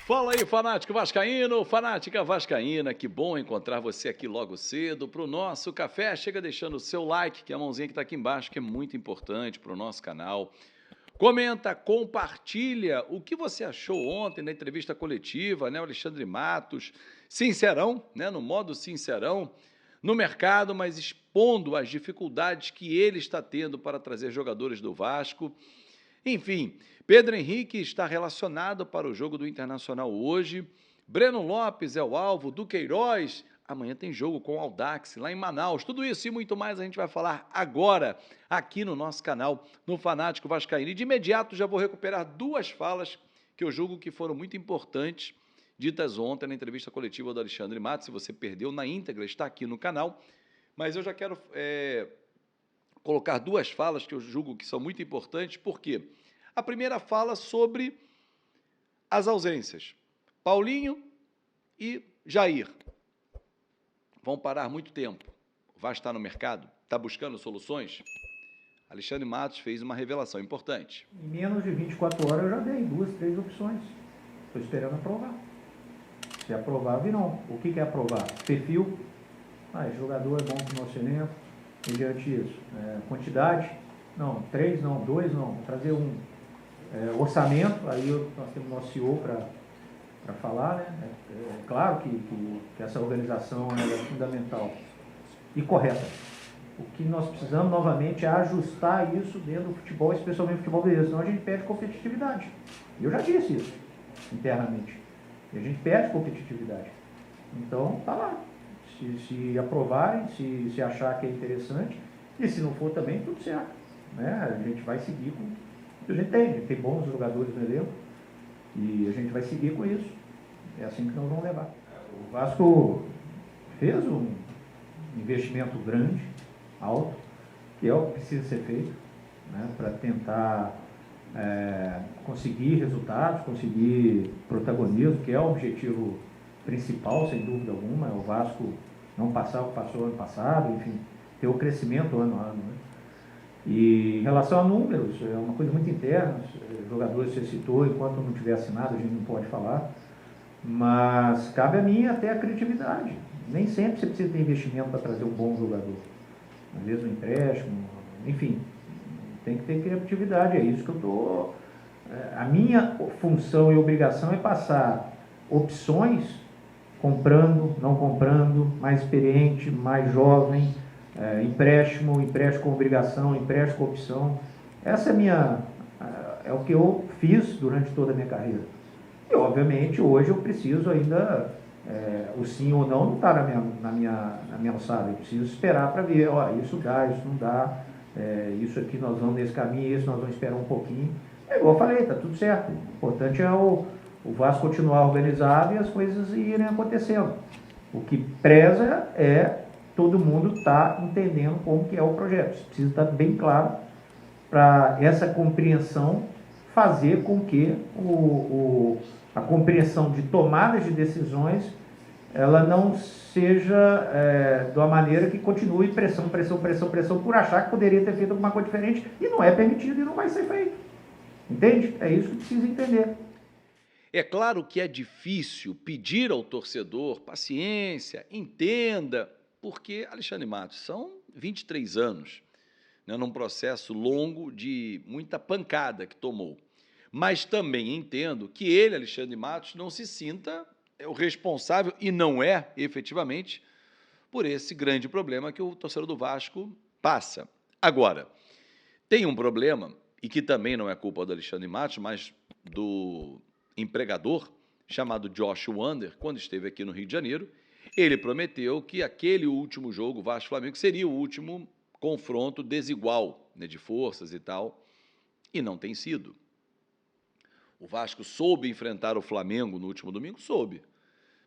Fala aí, fanático vascaíno, fanática vascaína, que bom encontrar você aqui logo cedo para o nosso café. Chega deixando o seu like, que é a mãozinha que está aqui embaixo, que é muito importante para o nosso canal. Comenta, compartilha o que você achou ontem na entrevista coletiva, né, o Alexandre Matos, sincerão, né, no modo sincerão, no mercado, mas expondo as dificuldades que ele está tendo para trazer jogadores do Vasco. Enfim, Pedro Henrique está relacionado para o jogo do Internacional hoje. Breno Lopes é o alvo, Duqueiroz. Amanhã tem jogo com o Audax, lá em Manaus. Tudo isso e muito mais a gente vai falar agora, aqui no nosso canal, no Fanático Vascaíno. E de imediato já vou recuperar duas falas que eu julgo que foram muito importantes, ditas ontem na entrevista coletiva do Alexandre Matos. Se você perdeu na íntegra, está aqui no canal. Mas eu já quero colocar duas falas que eu julgo que são muito importantes, porque a primeira fala sobre as ausências. Paulinho e Jair vão parar muito tempo. Vai estar no mercado, está buscando soluções. Alexandre Matos fez uma revelação importante. Em menos de 24 horas eu já dei 2, 3 opções. Estou esperando aprovar. Se aprovar, virão. O que é aprovar? Perfil. Esse jogador é bom para o nosso elenco. Mediante isso. Quantidade? Não. 3 não. 2 não. Vou trazer um. Orçamento. Aí nós temos o nosso CEO para falar, né? É claro que essa organização é fundamental e correta. O que nós precisamos, novamente, é ajustar isso dentro do futebol, especialmente no futebol brasileiro, senão a gente perde competitividade. Eu já disse isso internamente. E a gente perde competitividade. Então, tá lá. Se aprovarem, se achar que é interessante, e se não for também, tudo certo. Né? A gente vai seguir com o que a gente tem bons jogadores no elenco, e a gente vai seguir com isso. É assim que nós vamos levar. O Vasco fez um investimento grande, alto, que é o que precisa ser feito, né, para tentar conseguir resultados, conseguir protagonismo, que é o objetivo principal, sem dúvida alguma, é o Vasco não passar o que passou ano passado, enfim, ter o crescimento ano a ano. Né? E em relação a números, é uma coisa muito interna, jogadores você citou, enquanto não tiver assinado a gente não pode falar, mas cabe a mim até a criatividade. Nem sempre você precisa ter investimento para trazer um bom jogador. Às vezes um empréstimo, enfim, tem que ter criatividade, é isso que eu estou... A minha função e obrigação é passar opções, comprando, não comprando, mais experiente, mais jovem, empréstimo com obrigação, empréstimo com opção. Essa é o que eu fiz durante toda a minha carreira. E, obviamente, hoje eu preciso ainda... o sim ou não está na minha alçada. Eu preciso esperar para ver, isso dá, isso não dá, isso aqui nós vamos nesse caminho, isso nós vamos esperar um pouquinho. É igual eu falei, está tudo certo. O importante é o Vasco continuar organizado e as coisas irem acontecendo. O que preza é todo mundo estar entendendo como que é o projeto. Isso precisa estar bem claro para essa compreensão fazer com que a compreensão de tomadas de decisões ela não seja de uma maneira que continue pressão por achar que poderia ter feito alguma coisa diferente e não é permitido e não vai ser feito. Entende? É isso que precisa entender. É claro que é difícil pedir ao torcedor paciência, entenda, porque, Alexandre Matos, são 23 anos, né, num processo longo de muita pancada que tomou. Mas também entendo que ele, Alexandre Matos, não se sinta o responsável, e não é, efetivamente, por esse grande problema que o torcedor do Vasco passa. Agora, tem um problema, e que também não é culpa do Alexandre Matos, mas do empregador, chamado Josh Wander, quando esteve aqui no Rio de Janeiro, ele prometeu que aquele último jogo, Vasco-Flamengo, seria o último confronto desigual, né, de forças e tal, e não tem sido. O Vasco soube enfrentar o Flamengo no último domingo? Soube.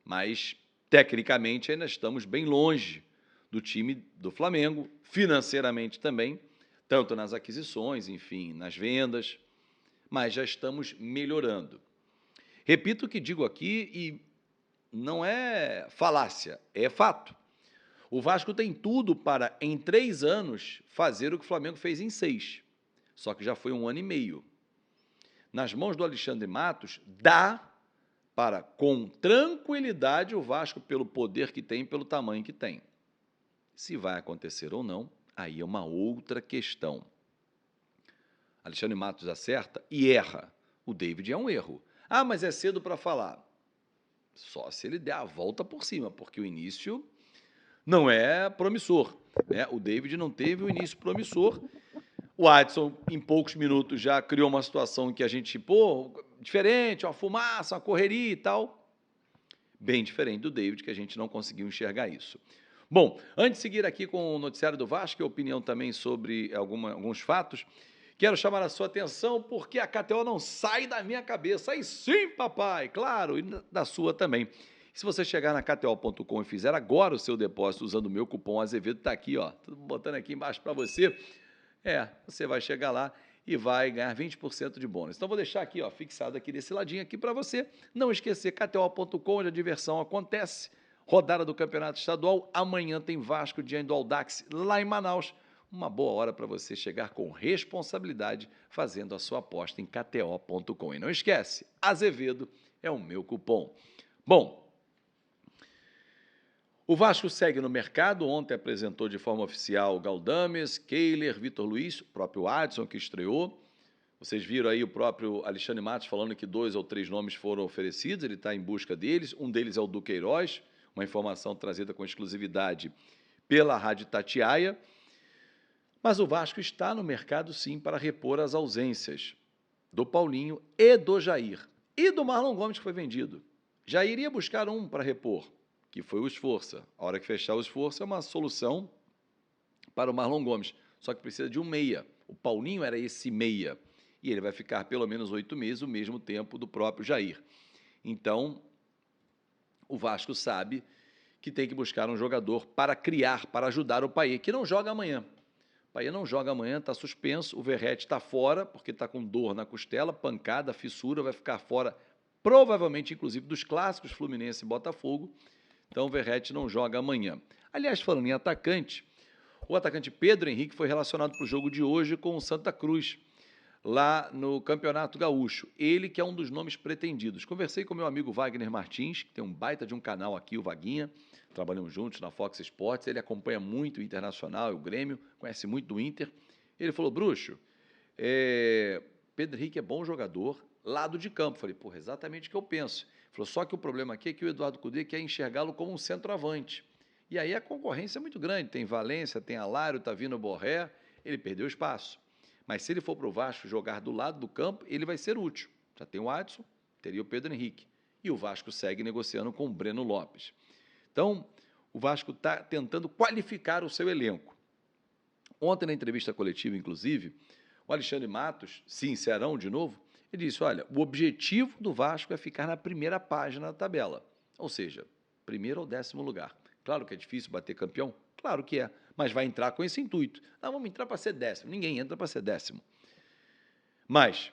Mas, tecnicamente, ainda estamos bem longe do time do Flamengo, financeiramente também, tanto nas aquisições, enfim, nas vendas, mas já estamos melhorando. Repito o que digo aqui e não é falácia, é fato. O Vasco tem tudo para, em 3 anos, fazer o que o Flamengo fez em 6. Só que já foi 1 ano e meio. Nas mãos do Alexandre Matos, dá para, com tranquilidade, o Vasco, pelo poder que tem, pelo tamanho que tem. Se vai acontecer ou não, aí é uma outra questão. Alexandre Matos acerta e erra. O David é um erro. Ah, mas é cedo para falar. Só se ele der a volta por cima, porque o início não é promissor, né? O David não teve o início promissor. O Adson, em poucos minutos, já criou uma situação que a gente, diferente, uma fumaça, uma correria e tal. Bem diferente do David, que a gente não conseguiu enxergar isso. Bom, antes de seguir aqui com o noticiário do Vasco, e a opinião também sobre alguns fatos, quero chamar a sua atenção porque a KTO não sai da minha cabeça. Aí sim, papai, claro, e da sua também. Se você chegar na KTO.com e fizer agora o seu depósito usando o meu cupom Azevedo, está aqui, ó, tô botando aqui embaixo para você. Você vai chegar lá e vai ganhar 20% de bônus. Então, vou deixar aqui, ó, fixado aqui desse ladinho aqui para você. Não esquecer, KTO.com, onde a diversão acontece. Rodada do Campeonato Estadual. Amanhã tem Vasco diante do Audax, lá em Manaus. Uma boa hora para você chegar com responsabilidade fazendo a sua aposta em KTO.com. E não esquece, Azevedo é o meu cupom. Bom, o Vasco segue no mercado. Ontem apresentou de forma oficial Galdames, Kehler, Vitor Luiz, o próprio Adson que estreou. Vocês viram aí o próprio Alexandre Matos falando que 2 ou 3 nomes foram oferecidos, ele está em busca deles. Um deles é o Duqueiroz, uma informação trazida com exclusividade pela Rádio Itatiaia. Mas o Vasco está no mercado, sim, para repor as ausências do Paulinho e do Jair. E do Marlon Gomes, que foi vendido. Jair ia buscar um para repor, que foi o Esforça. A hora que fechar o Esforça é uma solução para o Marlon Gomes, só que precisa de um meia. O Paulinho era esse meia, e ele vai ficar pelo menos 8 meses, o mesmo tempo do próprio Jair. Então, o Vasco sabe que tem que buscar um jogador para criar, para ajudar o Payet, que não joga amanhã. O Payet não joga amanhã, está suspenso, o Verratti está fora, porque está com dor na costela, pancada, fissura, vai ficar fora, provavelmente, inclusive, dos clássicos Fluminense e Botafogo. Então, o Verratti não joga amanhã. Aliás, falando em atacante, o atacante Pedro Henrique foi relacionado para o jogo de hoje com o Santa Cruz, lá no Campeonato Gaúcho. Ele que é um dos nomes pretendidos. Conversei com meu amigo Wagner Martins, que tem um baita de um canal aqui, o Vaguinha. Trabalhamos juntos na Fox Sports. Ele acompanha muito o Internacional, o Grêmio, conhece muito do Inter. Ele falou, Bruxo, Pedro Henrique é bom jogador, lado de campo. Falei, exatamente o que eu penso. Ele falou, só que o problema aqui é que o Eduardo Cudê quer enxergá-lo como um centroavante. E aí a concorrência é muito grande. Tem Valência, tem Alário, tá vindo Borré. Ele perdeu espaço. Mas se ele for para o Vasco jogar do lado do campo, ele vai ser útil. Já tem o Adson, teria o Pedro Henrique. E o Vasco segue negociando com o Breno Lopes. Então, o Vasco está tentando qualificar o seu elenco. Ontem, na entrevista coletiva, inclusive, o Alexandre Matos, sincerão de novo, ele disse, olha, o objetivo do Vasco é ficar na primeira página da tabela. Ou seja, primeiro ou 10º lugar. Claro que é difícil bater campeão, claro que é, mas vai entrar com esse intuito. Não, vamos entrar para ser 10º. Ninguém entra para ser 10º. Mas,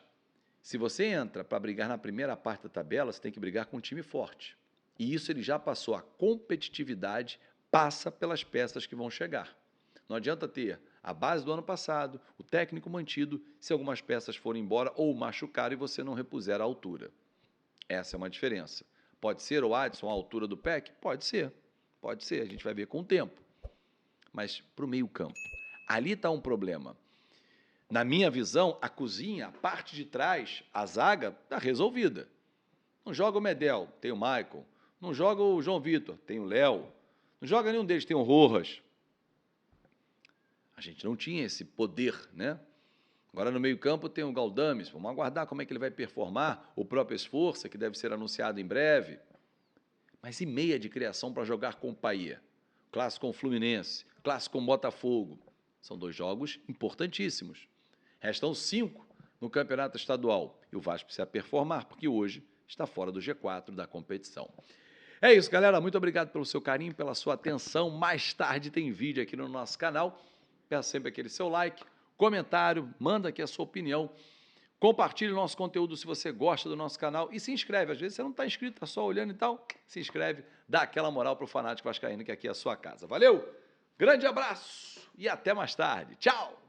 se você entra para brigar na primeira parte da tabela, você tem que brigar com um time forte. E isso ele já passou. A competitividade passa pelas peças que vão chegar. Não adianta ter a base do ano passado, o técnico mantido, se algumas peças forem embora ou machucar e você não repuser a altura. Essa é uma diferença. Pode ser o Adson à altura do PEC? Pode ser. Pode ser, a gente vai ver com o tempo. Mas para o meio campo, ali está um problema. Na minha visão, a cozinha, a parte de trás, a zaga, está resolvida. Não joga o Medel, tem o Maicon. Não joga o João Vitor, tem o Léo. Não joga nenhum deles, tem o Rojas. A gente não tinha esse poder, né? Agora no meio campo tem o Galdames, vamos aguardar como é que ele vai performar, o próprio Esforça, que deve ser anunciado em breve. Mas e meia de criação para jogar com o Payet? Clássico com o Fluminense, clássico com o Botafogo. São 2 jogos importantíssimos. Restam 5 no Campeonato Estadual. E o Vasco precisa performar, porque hoje está fora do G4 da competição. É isso, galera. Muito obrigado pelo seu carinho, pela sua atenção. Mais tarde tem vídeo aqui no nosso canal. Peço sempre aquele seu like, comentário, manda aqui a sua opinião. Compartilhe o nosso conteúdo se você gosta do nosso canal e se inscreve. Às vezes você não está inscrito, está só olhando e tal. Se inscreve, dá aquela moral para o Fanático Vascaíno, que aqui é a sua casa. Valeu, grande abraço e até mais tarde. Tchau!